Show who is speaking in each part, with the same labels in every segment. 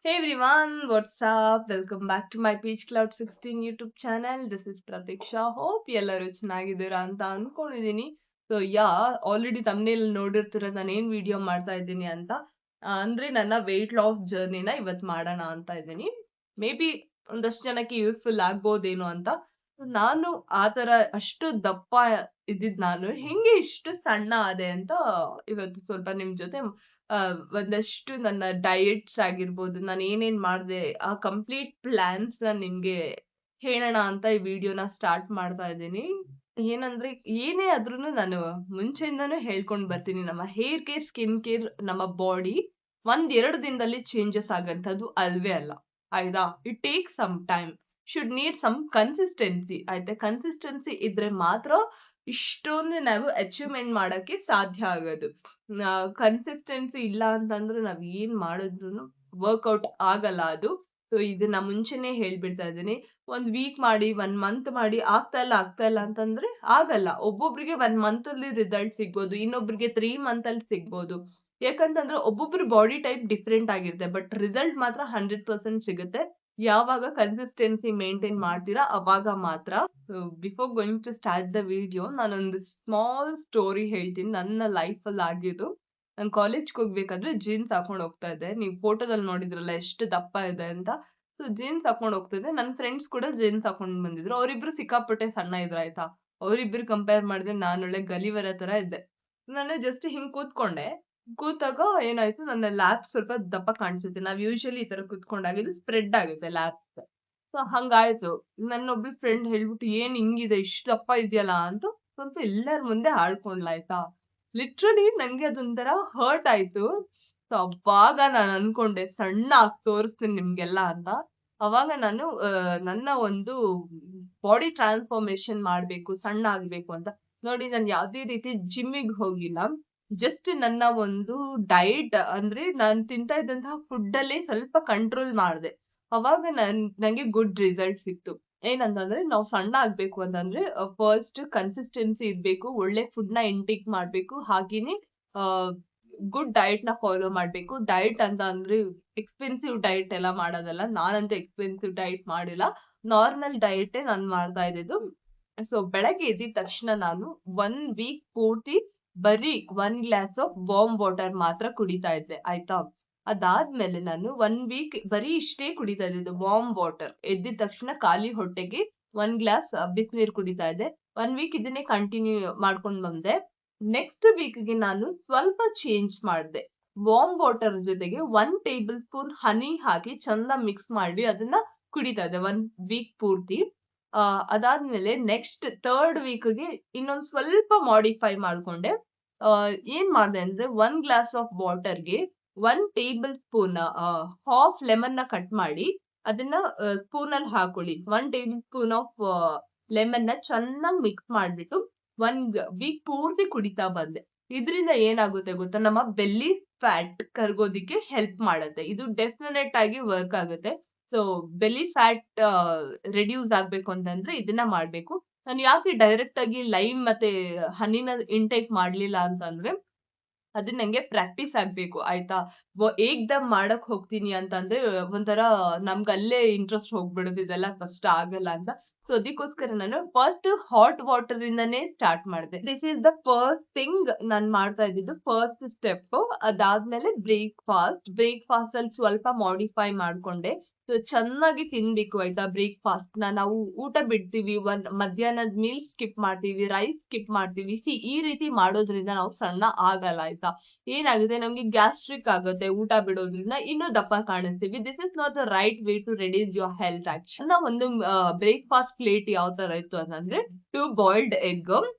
Speaker 1: Hey everyone, what's up? Welcome back to my Peach Cloud 16 YouTube channel. This is Pratiksha. Hope ಎಲ್ಲರೂ ಚೆನ್ನಾಗಿದ್ದೀರಾ ಅಂತ ಅನ್ಕೊಂಡಿದೀನಿ. So already thumbnail ನೋಡಿರ್ತೀರ ನಾನು ಏನ್ ವಿಡಿಯೋ ಮಾಡ್ತಾ ಇದ್ದೀನಿ ಅಂತ. ಅಂದ್ರೆ ನನ್ನ ವೆಯ್ಟ್ ಲಾಸ್ ಜರ್ನಿನ ಇವತ್ತು ಮಾಡೋಣ ಅಂತ ಇದ್ದೀನಿ. ಮೇ ಬಿ ಒಂದಷ್ಟು ಜನಕ್ಕೆ ಯೂಸ್ಫುಲ್ ಆಗ್ಬೋದೇನೋ ಅಂತ. ನಾನು ಆತರ ಅಷ್ಟು ದಪ್ಪ ಇದ್ದಿದ್ ನಾನು ಹೆಂಗೆ ಇಷ್ಟು ಸಣ್ಣ ಆದೆ ಅಂತ ಇವತ್ತು ಸ್ವಲ್ಪ ನಿಮ್ ಜೊತೆ ಒಂದಷ್ಟು ನನ್ನ ಡಯಟ್ಸ್ ಆಗಿರ್ಬೋದು, ನಾನು ಏನೇನ್ ಮಾಡ್ದೆ ಆ ಕಂಪ್ಲೀಟ್ ಪ್ಲಾನ್ಸ್ ನಿಮ್ಗೆ ಹೇಳೋಣ ಅಂತ ಈ ವಿಡಿಯೋನ ಸ್ಟಾರ್ಟ್ ಮಾಡ್ತಾ ಇದ್ದೀನಿ. ಏನಂದ್ರೆ ಏನೇ ಆದ್ರೂನು ನಾನು ಮುಂಚೆಯಿಂದಾನು ಹೇಳ್ಕೊಂಡ್ ಬರ್ತೀನಿ, ನಮ್ಮ ಹೇರ್ ಕೇರ್, ಸ್ಕಿನ್ ಕೇರ್, ನಮ್ಮ ಬಾಡಿ ಒಂದ್-2 ದಿನದಲ್ಲಿ ಚೇಂಜಸ್ ಆಗಂತದ್ದು ಅಲ್ವೇ ಅಲ್ಲ. ಆಯ್ತಾ? It take some time, should need some consistency. ಆಯ್ತಾ? ಕನ್ಸಿಸ್ಟೆನ್ಸಿ ಇದ್ರೆ ಮಾತ್ರ ಇಷ್ಟೊಂದು ನಾವು ಅಚೀವ್ಮೆಂಟ್ ಮಾಡಕ್ಕೆ ಸಾಧ್ಯ ಆಗೋದು. ಕನ್ಸಿಸ್ಟೆನ್ಸಿ ಇಲ್ಲ ಅಂತಂದ್ರೆ ನಾವ್ ಏನ್ ಮಾಡಿದ್ರು ವರ್ಕೌಟ್ ಆಗಲ್ಲ ಅದು. ಸೊ ಇದನ್ನ ಮುಂಚೆನೆ ಹೇಳ್ಬಿಡ್ತಾ ಇದ್ದೀನಿ. ಒಂದ್ ವೀಕ್ ಮಾಡಿ, 1 ಮಂತ್ ಮಾಡಿ, ಆಗ್ತಾ ಇಲ್ಲ ಅಂತಂದ್ರೆ ಆಗಲ್ಲ. ಒಬ್ಬೊಬ್ರಿಗೆ 1 ಮಂತ್ ಅಲ್ಲಿ ರಿಸಲ್ಟ್ ಸಿಗ್ಬೋದು, ಇನ್ನೊಬ್ರಿಗೆ 3 ಮಂತ್ ಅಲ್ಲಿ ಸಿಗ್ಬೋದು. ಯಾಕಂತಂದ್ರೆ ಒಬ್ಬೊಬ್ರು ಬಾಡಿ ಟೈಪ್ ಡಿಫ್ರೆಂಟ್ ಆಗಿರುತ್ತೆ, ಬಟ್ ರಿಸಲ್ಟ್ ಮಾತ್ರ 100% ಸಿಗುತ್ತೆ ಯಾವಾಗ ಕನ್ಸಿಸ್ಟೆನ್ಸಿ ಮೇಂಟೈನ್ ಮಾಡ್ತೀರಾ ಅವಾಗ ಮಾತ್ರ. Before going to start the video, ನಾನೊಂದು ಸ್ಮಾಲ್ ಸ್ಟೋರಿ ಹೇಳ್ತೀನಿ ನನ್ನ ಲೈಫ್ ಅಲ್ಲಿ ಆಗಿದ್ದು. ನಾನು ಕಾಲೇಜ್ಗೆ ಹೋಗ್ಬೇಕಾದ್ರೆ ಜೀನ್ಸ್ ಹಾಕೊಂಡ್ ಹೋಗ್ತಾ ಇದ್ದೆ. ನೀವು ಫೋಟೋದಲ್ಲಿ ನೋಡಿದ್ರಲ್ಲ ಎಷ್ಟು ದಪ್ಪ ಇದೆ ಅಂತ. ಸೊ ಜೀನ್ಸ್ ಹಾಕೊಂಡ್ ಹೋಗ್ತಿದ್ದೆ. ನನ್ನ ಫ್ರೆಂಡ್ಸ್ ಕೂಡ ಜೀನ್ಸ್ ಹಾಕೊಂಡ್ ಬಂದಿದ್ರು. ಅವರಿಬ್ರು ಸಿಕ್ಕಾಪಟ್ಟೆ ಸಣ್ಣ ಇದ್ರು. ಆಯ್ತಾ? ಅವರಿಬ್ರು ಕಂಪೇರ್ ಮಾಡಿದ್ರೆ ನಾನು ಒಳ್ಳೆ ಗಲಿವರ ತರ ಇದ್ದೆ. ನಾನು ಜಸ್ಟ್ ಹಿಂಗ್ ಕೂತ್ಕೊಂಡೆ. ಕೂತಾಗ ಏನಾಯ್ತು, ನನ್ನ ಲ್ಯಾಬ್ಸ್ ಸ್ವಲ್ಪ ದಪ್ಪ ಕಾಣಿಸುತ್ತೆ. ನಾವ್ ಯೂಶಲಿ ಈ ತರ ಕೂತ್ಕೊಂಡಾಗ ಇದು ಸ್ಪ್ರೆಡ್ ಆಗುತ್ತೆ ಲ್ಯಾಬ್ಸ್. ಸೊ ಹಂಗಾಯ್ತು. ನನ್ನೊಬ್ಳು ಫ್ರೆಂಡ್ ಹೇಳ್ಬಿಟ್ಟು, ಏನ್ ಹಿಂಗಿದೆ ಇಷ್ಟು ದಪ್ಪ ಇದೆಯಲ್ಲ ಅಂತ ಸ್ವಲ್ಪ ಎಲ್ಲರ ಮುಂದೆ ಆಡ್ಕೊಂಡ್ಲಾಯ್ತಾ. ಲಿಟ್ರಲಿ ನಂಗೆ ಅದೊಂಥರ ಹರ್ಟ್ ಆಯ್ತು. ಸೊ ಅವಾಗ ನಾನು ಅನ್ಕೊಂಡೆ ಸಣ್ಣ ಆಗಿ ತೋರಿಸ್ತೀನಿ ನಿಮ್ಗೆಲ್ಲ ಅಂತ. ಅವಾಗ ನಾನು ನನ್ನ ಒಂದು ಬಾಡಿ ಟ್ರಾನ್ಸ್ಫಾರ್ಮೇಶನ್ ಮಾಡ್ಬೇಕು, ಸಣ್ಣ ಆಗ್ಬೇಕು ಅಂತ ನೋಡಿ ನಾನು ಯಾವ್ದೇ ರೀತಿ ಜಿಮ್ಮಿಗೆ ಹೋಗಿಲ್ಲ. ಜಸ್ಟ್ ನನ್ನ ಒಂದು ಡಯಟ್ ಅಂದ್ರೆ ನಾನ್ ತಿಂತಾ ಇದ್ದಂತಹ ಫುಡ್ ಅಲ್ಲೇ ಸ್ವಲ್ಪ ಕಂಟ್ರೋಲ್ ಮಾಡಿದೆ. ಅವಾಗ ನಂಗೆ ಗುಡ್ ರಿಸಲ್ಟ್ ಸಿಕ್ತು. ಏನಂತಂದ್ರೆ ನಾವು ಸಣ್ಣ ಆಗ್ಬೇಕು ಅಂತಂದ್ರೆ ಫಸ್ಟ್ ಕನ್ಸಿಸ್ಟೆನ್ಸಿ ಇರ್ಬೇಕು, ಒಳ್ಳೆ ಫುಡ್ ನ ಇಂಟೇಕ್ ಮಾಡ್ಬೇಕು, ಹಾಗೇನೆ ಗುಡ್ ಡಯಟ್ ನ ಫಾಲೋ ಮಾಡ್ಬೇಕು. ಡಯಟ್ ಅಂತ ಅಂದ್ರೆ ಎಕ್ಸ್ಪೆನ್ಸಿವ್ ಡಯಟ್ ಎಲ್ಲ ಮಾಡೋದಲ್ಲ. ನಾನಂತೂ ಎಕ್ಸ್ಪೆನ್ಸಿವ್ ಡಯಟ್ ಮಾಡಿಲ್ಲ, ನಾರ್ಮಲ್ ಡಯಟ್ ನಾನು ಮಾಡ್ತಾ ಇದ್ದಿದ್ದು. ಸೊ ಬೆಳಗ್ಗೆ ಎದ್ದಿದ ತಕ್ಷಣ ನಾನು 1 ವೀಕ್ ಪೂರ್ತಿ ಬರೀ 1 ಗ್ಲಾಸ್ ಆಫ್ ವಾರ್ಮ್ ವಾಟರ್ ಮಾತ್ರ ಕುಡಿತಾ ಇದ್ದೆ. ಆಯ್ತಾ? ಅದಾದ್ಮೇಲೆ ನಾನು 1 ವೀಕ್ ಬರೀ ಇಷ್ಟೇ ಕುಡಿತಾ ಇದ್ದಿದ್ದು, ವಾರ್ಮ್ ವಾಟರ್. ಎದ್ದಿದ ತಕ್ಷಣ ಖಾಲಿ ಹೊಟ್ಟೆಗೆ 1 ಗ್ಲಾಸ್ ಬಿಸಿನೀರು ಕುಡಿತಾ ಇದ್ದೆ. 1 ವೀಕ್ ಇದನ್ನೇ ಕಂಟಿನ್ಯೂ ಮಾಡ್ಕೊಂಡ್ ಬಂದೆ. ನೆಕ್ಸ್ಟ್ ವೀಕ್ಗೆ ನಾನು ಸ್ವಲ್ಪ ಚೇಂಜ್ ಮಾಡಿದೆ. ವಾರ್ಮ್ ವಾಟರ್ ಜೊತೆಗೆ 1 ಟೇಬಲ್ ಸ್ಪೂನ್ ಹನಿ ಹಾಕಿ ಚಂದ ಮಿಕ್ಸ್ ಮಾಡಿ ಅದನ್ನ ಕುಡಿತಾ ಇದ್ದೆ 1 ವೀಕ್ ಪೂರ್ತಿ. ಅದಾದ್ಮೇಲೆ ನೆಕ್ಸ್ಟ್ 3rd ವೀಕ್ಗೆ ಇನ್ನೊಂದ್ ಸ್ವಲ್ಪ ಮಾಡಿಫೈ ಮಾಡ್ಕೊಂಡೆ. ಏನ್ ಮಾಡ್ದೆ ಅಂದ್ರೆ 1 ಗ್ಲಾಸ್ ಆಫ್ ವಾಟರ್ಗೆ 1 ಟೇಬಲ್ ಸ್ಪೂನ್ ಹಾಫ್ ಲೆಮನ್ ನ ಕಟ್ ಮಾಡಿ ಅದನ್ನ ಸ್ಪೂನ್ ಅಲ್ಲಿ ಹಾಕೊಳ್ಳಿ. 1 ಟೇಬಲ್ ಸ್ಪೂನ್ ಆಫ್ ಲೆಮನ್ ನ ಚೆನ್ನಾಗಿ ಮಿಕ್ಸ್ ಮಾಡ್ಬಿಟ್ಟು 1 ವೀಕ್ ಪೂರ್ತಿ ಕುಡಿತಾ ಬಂದೆ. ಇದ್ರಿಂದ ಏನಾಗುತ್ತೆ ಗೊತ್ತಾ, ನಮ್ಮ ಬೆಲ್ಲಿ ಫ್ಯಾಟ್ ಕರ್ಗೋದಿಕ್ಕೆ ಹೆಲ್ಪ್ ಮಾಡುತ್ತೆ. ಇದು ಡೆಫಿನೆಟ್ ಆಗಿ ವರ್ಕ್ ಆಗುತ್ತೆ. ಸೊ ಬೆಲಿ ಫ್ಯಾಟ್ ರೆಡ್ಯೂಸ್ ಆಗ್ಬೇಕು ಅಂತಂದ್ರೆ ಇದನ್ನ ಮಾಡ್ಬೇಕು. ನಾನು ಯಾಕೆ ಡೈರೆಕ್ಟ್ ಆಗಿ ಲೈಮ್ ಮತ್ತೆ ಹನಿನ ಇಂಟೇಕ್ ಮಾಡ್ಲಿಲ್ಲ ಅಂತಂದ್ರೆ, ಅದು ನಂಗೆ ಪ್ರಾಕ್ಟೀಸ್ ಆಗ್ಬೇಕು. ಆಯ್ತಾ? ಏಕ್ದಮ್ ಮಾಡಕ್ ಹೋಗ್ತೀನಿ ಅಂತಂದ್ರೆ ಒಂಥರ ನಮ್ಗೆ ಅಲ್ಲೇ ಇಂಟ್ರೆಸ್ಟ್ ಹೋಗ್ಬಿಡುತ್ತೆ, ಇದೆಲ್ಲ ಕಷ್ಟ ಆಗಲ್ಲ ಅಂತ. ಸೊ ಅದಕ್ಕೋಸ್ಕರ ನಾನು ಫಸ್ಟ್ ಹಾಟ್ ವಾಟರ್ ಇಂದಾನೇ ಸ್ಟಾರ್ಟ್ ಮಾಡಿದೆ. This is the first thing ನಾನ್ ಮಾಡ್ತಾ ಇದ್ದಿದ್ದು, ಫಸ್ಟ್ ಸ್ಟೆಪ್. ಅದಾದ್ಮೇಲೆ ಬ್ರೇಕ್ಫಾಸ್ಟ್ ಅಲ್ಲಿ ಸ್ವಲ್ಪ ಮಾಡಿಫೈ ಮಾಡ್ಕೊಂಡೆ. ಸೊ ಚೆನ್ನಾಗಿ ತಿನ್ಬೇಕು. ಆಯ್ತಾ? ಬ್ರೇಕ್ಫಾಸ್ಟ್ ನಾವು ಊಟ ಬಿಡ್ತೀವಿ, ಮಧ್ಯಾಹ್ನದ ಮೀಲ್ ಸ್ಕಿಪ್ ಮಾಡ್ತೀವಿ, ರೈಸ್ ಸ್ಕಿಪ್ ಮಾಡ್ತೀವಿ. ಈ ರೀತಿ ಮಾಡೋದ್ರಿಂದ ನಾವು ಸಣ್ಣ ಆಗಲ್ಲ. ಆಯ್ತಾ? ಏನಾಗುತ್ತೆ, ನಮ್ಗೆ ಗ್ಯಾಸ್ಟ್ರಿಕ್ ಆಗುತ್ತೆ ಊಟ ಬಿಡೋದ್ರಿಂದ, ಇನ್ನೂ ದಪ್ಪ ಕಾಣಿಸ್ತೀವಿ. This is not the right way to reduce your health. Actually ಒಂದು ಬ್ರೇಕ್ಫಾಸ್ಟ್ ಪ್ಲೇಟ್ ಯಾವ ತರ ಇತ್ತು ಅಂತಂದ್ರೆ 2 ಬಾಯ್ಲ್ಡ್ ಎಗ್,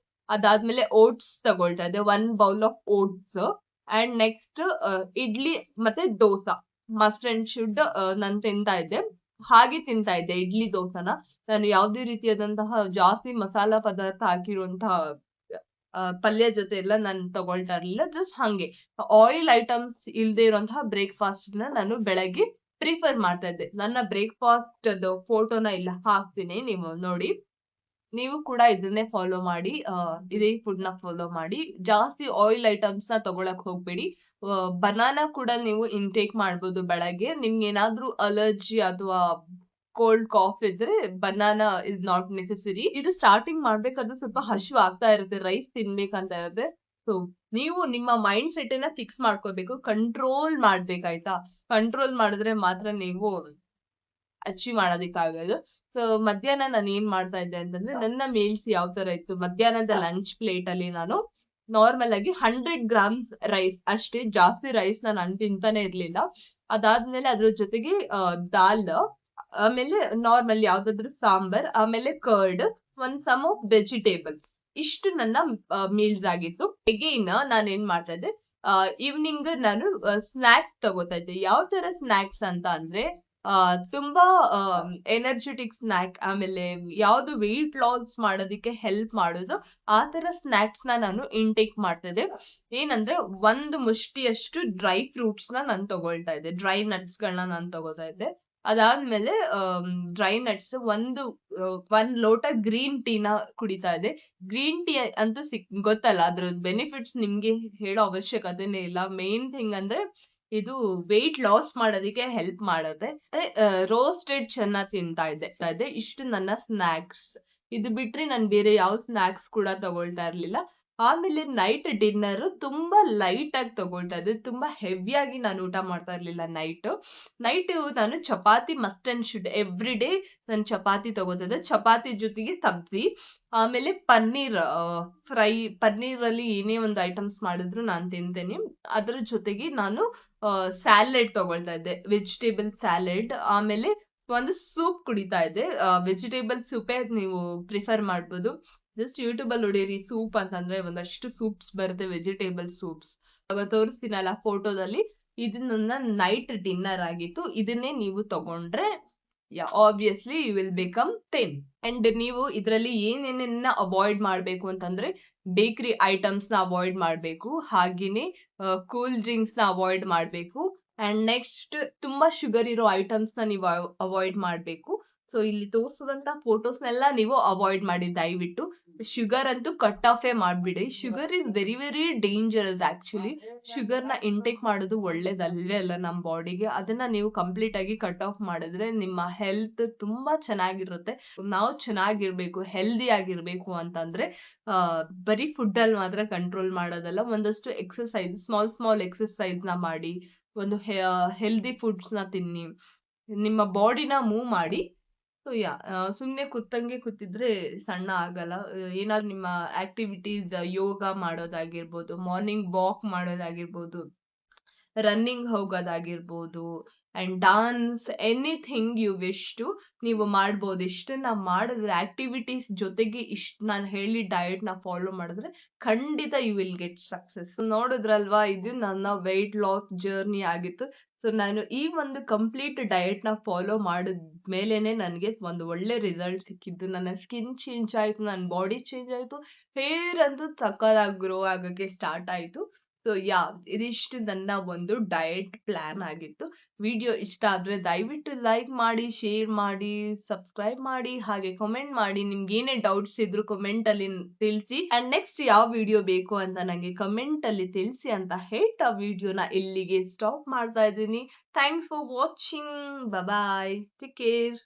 Speaker 1: ಅದಾದ್ಮೇಲೆ ಓಟ್ಸ್ ತಗೊಳ್ತಾ ಇದ್ದೆ, 1 bowl of oats, and next idli ಮತ್ತೆ ದೋಸಾ ಮಸ್ಟ್ ಅಂಡ್ ಶುಡ್ ನಾನು ತಿಂತಾ ಇದ್ದೆ. ಹಾಗೆ ತಿಂತಾ ಇದ್ದೆ ಇಡ್ಲಿ ದೋಸೆನ. ನಾನು ಯಾವುದೇ ರೀತಿಯಾದಂತಹ ಜಾಸ್ತಿ ಮಸಾಲಾ ಪದಾರ್ಥ ಹಾಕಿರುವಂತಹ ಪಲ್ಯ ಜೊತೆ ಎಲ್ಲ ನಾನು ತಗೊಳ್ತಾ ಇರ್ಲಿಲ್ಲ. ಜಸ್ಟ್ ಹಂಗೆ ಆಯಿಲ್ ಐಟಮ್ಸ್ ಇಲ್ದೇ ಇರುವಂತಹ ಬ್ರೇಕ್ಫಾಸ್ಟ್ ನ ನಾನು ಬೆಳಗ್ಗೆ ಪ್ರಿಫರ್ ಮಾಡ್ತಾ ಇದ್ದೆ. ನನ್ನ ಬ್ರೇಕ್ಫಾಸ್ಟ್ ಫೋಟೋನ ಇಲ್ಲ ಹಾಕ್ತೀನಿ, ನೀವು ನೋಡಿ. ನೀವು ಕೂಡ ಇದನ್ನೇ ಫಾಲೋ ಮಾಡಿ, ಇದೇ ಫುಡ್ ನ ಫಾಲೋ ಮಾಡಿ. ಜಾಸ್ತಿ ಆಯಿಲ್ ಐಟಮ್ಸ್ ನ ತಗೊಳಕ್ ಹೋಗ್ಬೇಡಿ. ಬನಾನಾ ಕೂಡ ನೀವು ಇಂಟೇಕ್ ಮಾಡ್ಬೋದು ಬೆಳಗ್ಗೆ. ನಿಮ್ಗೆ ಏನಾದ್ರೂ ಅಲರ್ಜಿ ಅಥವಾ ಕೋಲ್ಡ್ ಕಾಫ್ ಇದ್ರೆ ಬನಾನಾ ಇಸ್ ನಾಟ್ ನೆಸೆಸರಿ. ಇದು ಸ್ಟಾರ್ಟಿಂಗ್ ಮಾಡ್ಬೇಕಾದ್ರೆ ಸ್ವಲ್ಪ ಹಶು ಆಗ್ತಾ ಇರುತ್ತೆ, ರೈಸ್ ತಿನ್ಬೇಕಂತ ಇರುತ್ತೆ. ಸೊ ನೀವು ನಿಮ್ಮ ಮೈಂಡ್ ಸೆಟ್ ಅನ್ನ ಫಿಕ್ಸ್ ಮಾಡ್ಕೋಬೇಕು, ಕಂಟ್ರೋಲ್ ಮಾಡ್ಬೇಕಾಯ್ತಾ. ಕಂಟ್ರೋಲ್ ಮಾಡಿದ್ರೆ ಮಾತ್ರ ನೀವು ಅಚೀವ್ ಮಾಡೋದಿಕ್ಕಾಗೋದು. ಸೊ ಮಧ್ಯಾಹ್ನ ನಾನು ಏನ್ ಮಾಡ್ತಾ ಇದ್ದೆ ಅಂತಂದ್ರೆ, ನನ್ನ ಮೀಲ್ಸ್ ಯಾವ ತರ ಇತ್ತು, ಮಧ್ಯಾಹ್ನದ ಲಂಚ್ ಪ್ಲೇಟ್ ಅಲ್ಲಿ ನಾನು ನಾರ್ಮಲ್ ಆಗಿ 100 ಗ್ರಾಮ್ಸ್ ರೈಸ್ ಅಷ್ಟೇ, ಜಾಸ್ತಿ ರೈಸ್ ನಾನು ತಿಂತಾನೆ ಇರ್ಲಿಲ್ಲ. ಅದಾದ್ಮೇಲೆ ಅದ್ರ ಜೊತೆಗೆ ದಾಲ್, ಆಮೇಲೆ ನಾರ್ಮಲ್ ಯಾವ್ದಾದ್ರು ಸಾಂಬಾರ್, ಆಮೇಲೆ ಕರ್ಡ್, ಒಂದ್ ಸಮ್ ಆಫ್ ವೆಜಿಟೇಬಲ್ಸ್, ಇಷ್ಟು ನನ್ನ ಮೀಲ್ಸ್ ಆಗಿತ್ತು. ಅಗೈನ್ ನಾನು ಏನ್ ಮಾಡ್ತಾ ಇದ್ದೆ, ಈವ್ನಿಂಗ್ ನಾನು ಸ್ನಾಕ್ಸ್ ತಗೋತಾ ಇದ್ದೆ. ಯಾವ ತರ ಸ್ನಾಕ್ಸ್ ಅಂತ ಅಂದ್ರೆ, ತುಂಬಾ ಎನರ್ಜೆಟಿಕ್ ಸ್ನಾಕ್, ಆಮೇಲೆ ಯಾವ್ದು ವೆಯ್ಟ್ ಲಾಸ್ ಮಾಡೋದಿಕ್ಕೆ ಹೆಲ್ಪ್ ಮಾಡೋದು ಆ ತರ ಸ್ನಾಕ್ಸ್ ನಾನು ಇಂಟೇಕ್ ಮಾಡ್ತಿದ್ದೆ. ಏನಂದ್ರೆ ಒಂದು ಮುಷ್ಟಿಯಷ್ಟು ಡ್ರೈ ಫ್ರೂಟ್ಸ್ ನಾನು ತಗೊಳ್ತಾ ಇದ್ದೆ, ಡ್ರೈ ನಟ್ಸ್ ಗಳನ್ನ ನಾನು ತಗೋತಾ ಇದ್ದೆ. ಅದಾದ್ಮೇಲೆ ಡ್ರೈ ನಟ್ಸ್, ಒಂದ್ ಲೋಟ ಗ್ರೀನ್ ಟೀನ ಕುಡಿತಾ ಇದೆ. ಗ್ರೀನ್ ಟೀ ಅಂತೂ ಗೊತ್ತಲ್ಲ, ಅದ್ರ ಬೆನಿಫಿಟ್ಸ್ ನಿಮ್ಗೆ ಹೇಳೋ ಅವಶ್ಯಕತೆನೇ ಇಲ್ಲ. ಮೇನ್ ಥಿಂಗ್ ಅಂದ್ರೆ ಇದು ವೆಯ್ಟ್ ಲಾಸ್ ಮಾಡೋದಿಕ್ಕೆ ಹೆಲ್ಪ್ ಮಾಡುತ್ತೆ. ರೋಸ್ಟೆಡ್ ಚೆನ್ನಾಗಿ ತಿಂತಾ ಇದ್ದೆ. ಇಷ್ಟು ನನ್ನ ಸ್ನಾಕ್ಸ್. ಇದು ಬಿಟ್ರೆ ನಾನು ಬೇರೆ ಯಾವ ಸ್ನಾಕ್ಸ್ ಕೂಡ ತಗೊಳ್ತಾ ಇರ್ಲಿಲ್ಲ. ಆಮೇಲೆ ನೈಟ್ ಡಿನ್ನರ್ ತುಂಬಾ ಲೈಟ್ ಆಗಿ ತಗೊಳ್ತಾ ಇದ್ದೆ, ತುಂಬಾ ಹೆವಿಯಾಗಿ ನಾನು ಊಟ ಮಾಡ್ತಾ ಇರ್ಲಿಲ್ಲ. ನೈಟ್ ನಾನು chapati must and should every day ನಾನು ಚಪಾತಿ ತಗೋತಿದ್ದೆ. ಚಪಾತಿ ಜೊತೆಗೆ ಸಬ್ಜಿ, ಆಮೇಲೆ ಪನ್ನೀರ್ ಫ್ರೈ, ಪನ್ನೀರ್ ಅಲ್ಲಿ ಏನೇ ಒಂದು ಐಟಮ್ಸ್ ಮಾಡಿದ್ರು ನಾನು ತಿಂತೇನೆ. ಅದ್ರ ಜೊತೆಗೆ ನಾನು ಸ್ಯಾಲೆಡ್ ತಗೊಳ್ತಾ ಇದ್ದೆ, ವೆಜಿಟೇಬಲ್ ಸ್ಯಾಲೆಡ್. ಆಮೇಲೆ ಒಂದು ಸೂಪ್ ಕುಡಿತಾ ಇದ್ದೆ, ವೆಜಿಟೇಬಲ್ ಸೂಪೇ ನೀವು ಪ್ರಿಫರ್ ಮಾಡ್ಬೋದು. ಜಸ್ಟ್ ಯೂಟ್ಯೂಬ್ ಅಲ್ಲಿ ಹೊಡೀರಿ ಸೂಪ್ ಅಂತಂದ್ರೆ ಒಂದಷ್ಟು ಸೂಪ್ಸ್ ಬರುತ್ತೆ, ವೆಜಿಟೇಬಲ್ ಸೂಪ್ಸ್. ತೋರಿಸ್ತೀನಲ್ಲ ಫೋಟೋದಲ್ಲಿ, ಇದು ನನ್ನ ನೈಟ್ ಡಿನ್ನರ್ ಆಗಿತ್ತು. ಇದನ್ನೇ ನೀವು ತಗೊಂಡ್ರೆ obviously you will become thin. And ನೀವು ಇದರಲ್ಲಿ ಏನೇನನ್ನ ಅವಾಯ್ಡ್ ಮಾಡ್ಬೇಕು ಅಂತಂದ್ರೆ, ಬೇಕರಿ ಐಟಮ್ಸ್ ನ ಅವಾಯ್ಡ್ ಮಾಡ್ಬೇಕು, ಹಾಗೇನೆ ಕೂಲ್ ಡ್ರಿಂಕ್ಸ್ ನ ಅವಾಯ್ಡ್ ಮಾಡ್ಬೇಕು, ಅಂಡ್ ನೆಕ್ಸ್ಟ್ ತುಂಬಾ ಶುಗರ್ ಇರೋ ಐಟಮ್ಸ್ ನ ನೀವು ಅವಾಯ್ಡ್ ಮಾಡ್ಬೇಕು. ಸೊ ಇಲ್ಲಿ ತೋರಿಸಿದಂತ ಫೋಟೋಸ್ನೆಲ್ಲ ನೀವು ಅವಾಯ್ಡ್ ಮಾಡಿ ದಯವಿಟ್ಟು. ಶುಗರ್ ಅಂತೂ ಕಟ್ ಆಫೇ ಮಾಡ್ಬಿಡಿ. Sugar is very very dangerous actually. Sugar ನ ಇಂಟೇಕ್ ಮಾಡೋದು ಒಳ್ಳೇದಲ್ವೇ ಅಲ್ಲ ನಮ್ಮ ಬಾಡಿಗೆ. ಅದನ್ನ ನೀವು ಕಂಪ್ಲೀಟ್ ಆಗಿ ಕಟ್ ಆಫ್ ಮಾಡಿದ್ರೆ ನಿಮ್ಮ ಹೆಲ್ತ್ ತುಂಬಾ ಚೆನ್ನಾಗಿರುತ್ತೆ. ನಾವು ಚೆನ್ನಾಗಿರ್ಬೇಕು, ಹೆಲ್ದಿ ಆಗಿರ್ಬೇಕು ಅಂತಂದ್ರೆ ಬರೀ ಫುಡ್ ಅಲ್ಲಿ ಮಾತ್ರ ಕಂಟ್ರೋಲ್ ಮಾಡೋದಲ್ಲ, ಒಂದಷ್ಟು ಎಕ್ಸರ್ಸೈಸ್, ಸ್ಮಾಲ್ ಎಕ್ಸರ್ಸೈಸ್ ನ ಮಾಡಿ, ಒಂದು ಹೆಲ್ದಿ ಫುಡ್ಸ್ ನ ತಿನ್ನಿ, ನಿಮ್ಮ ಬಾಡಿನ ಮೂವ್ ಮಾಡಿ. ಸೊ ಸುಮ್ನೆ ಕೂತಿದ್ರೆ ಸಣ್ಣ ಆಗಲ್ಲ. ಏನಾದ್ರು ನಿಮ್ಮ ಆಕ್ಟಿವಿಟೀಸ್, ಯೋಗ ಮಾಡೋದಾಗಿರ್ಬೋದು, ಮಾರ್ನಿಂಗ್ ವಾಕ್ ಮಾಡೋದಾಗಿರ್ಬೋದು, ರನ್ನಿಂಗ್ ಹೋಗೋದಾಗಿರ್ಬೋದು, and dance, anything you wish to ನೀವು ಮಾಡ್ಬೋದು. ಇಷ್ಟನ್ನ ಮಾಡಿದ್ರೆ, ಆಕ್ಟಿವಿಟೀಸ್ ಜೊತೆಗೆ ಇಷ್ಟ ನಾನು ಹೇಳಿ ಡಯಟ್ ನ ಫಾಲೋ ಮಾಡಿದ್ರೆ ಖಂಡಿತ ಯು ವಿಲ್ ಗೆಟ್ ಸಕ್ಸಸ್. ನೋಡಿದ್ರಲ್ವಾ, ಇದು ನನ್ನ ವೆಯ್ಟ್ ಲಾಸ್ ಜರ್ನಿ ಆಗಿತ್ತು. ಸೊ ನಾನು ಈ ಒಂದು ಕಂಪ್ಲೀಟ್ ಡಯಟ್ ನ ಫಾಲೋ ಮಾಡಿದ್ಮೇಲೆನೆ ನನಗೆ ಒಂದು ಒಳ್ಳೆ ರಿಸಲ್ಟ್ ಸಿಕ್ಕಿದ್ದು. ನನ್ನ ಸ್ಕಿನ್ ಚೇಂಜ್ ಆಯ್ತು, ನನ್ನ ಬಾಡಿ ಚೇಂಜ್ ಆಯ್ತು, ಹೇರ್ ಅಂತೂ ಸಕ್ಕತ್ತಾಗಿ ಗ್ರೋ ಆಗಕ್ಕೆ ಸ್ಟಾರ್ಟ್ ಆಯ್ತು. ಸೊ ಇದಿಷ್ಟು ನನ್ನ ಒಂದು ಡಯಟ್ ಪ್ಲಾನ್ ಆಗಿತ್ತು. ವಿಡಿಯೋ ಇಷ್ಟ ಆದ್ರೆ ದಯವಿಟ್ಟು ಲೈಕ್ ಮಾಡಿ, ಶೇರ್ ಮಾಡಿ, ಸಬ್ಸ್ಕ್ರೈಬ್ ಮಾಡಿ, ಹಾಗೆ ಕಮೆಂಟ್ ಮಾಡಿ. ನಿಮ್ಗೆ ಏನೇ ಡೌಟ್ಸ್ ಇದ್ರು ಕಮೆಂಟ್ ಅಲ್ಲಿ ತಿಳಿಸಿ. ಅಂಡ್ ನೆಕ್ಸ್ಟ್ ಯಾವ ವಿಡಿಯೋ ಬೇಕು ಅಂತ ನಂಗೆ ಕಮೆಂಟ್ ಅಲ್ಲಿ ತಿಳಿಸಿ ಅಂತ ಹೇಳ್ತಾ ವಿಡಿಯೋನ ಇಲ್ಲಿಗೆ ಸ್ಟಾಪ್ ಮಾಡ್ತಾ ಇದ್ದೀನಿ. Thanks for watching. Bye, take care.